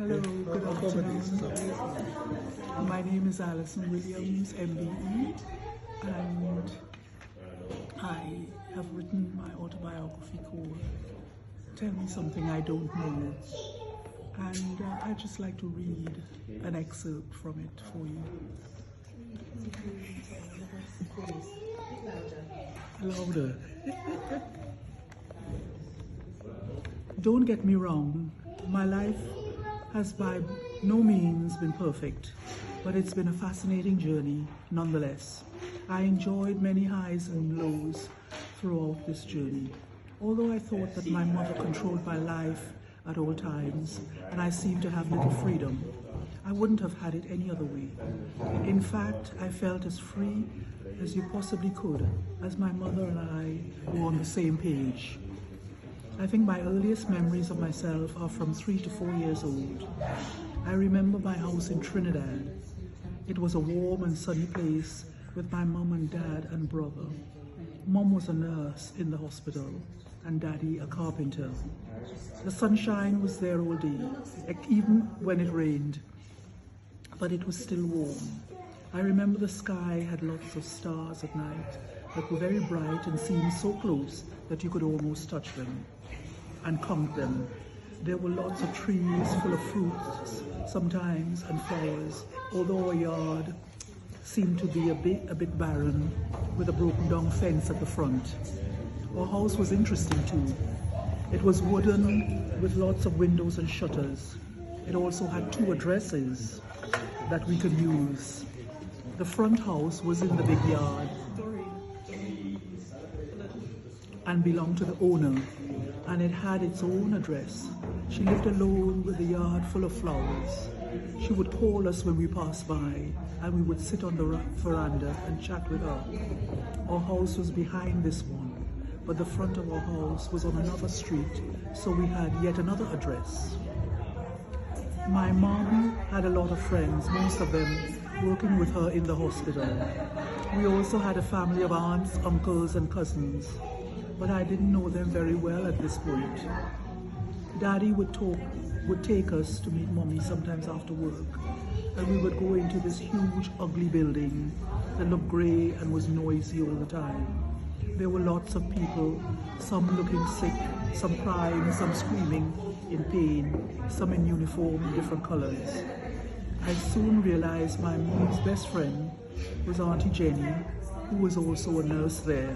Hello, good afternoon. My name is Allyson Williams MBE, and I have written my autobiography called Tell Me Something I Don't Know. And I'd just like to read an excerpt from it for you. Louder. Don't get me wrong, my life has by no means been perfect, but it's been a fascinating journey nonetheless. I enjoyed many highs and lows throughout this journey. Although I thought that my mother controlled my life at all times, and I seemed to have little freedom, I wouldn't have had it any other way. In fact, I felt as free as you possibly could, as my mother and I were on the same page. I think my earliest memories of myself are from 3 to 4 years old. I remember my house in Trinidad. It was a warm and sunny place with my mom and dad and brother. Mom was a nurse in the hospital and daddy a carpenter. The sunshine was there all day, even when it rained, but it was still warm. I remember the sky had lots of stars at night that were very bright and seemed so close that you could almost touch them and count them. There were lots of trees full of fruits sometimes and flowers, although our yard seemed to be a bit barren with a broken down fence at the front. Our house was interesting too. It was wooden with lots of windows and shutters. It also had 2 addresses that we could use. The front house was in the big yard and belonged to the owner, and it had its own address. She lived alone with the yard full of flowers. She would call us when we passed by, and we would sit on the veranda and chat with her. Our house was behind this one, but the front of our house was on another street, so we had yet another address. My mom had a lot of friends, most of them working with her in the hospital. We also had a family of aunts, uncles, and cousins, but I didn't know them very well at this point. Daddy would take us to meet Mommy sometimes after work, and we would go into this huge, ugly building that looked grey and was noisy all the time. There were lots of people, some looking sick, some crying, some screaming in pain, some in uniform in different colors. I soon realized my mom's best friend was Auntie Jenny, who was also a nurse there.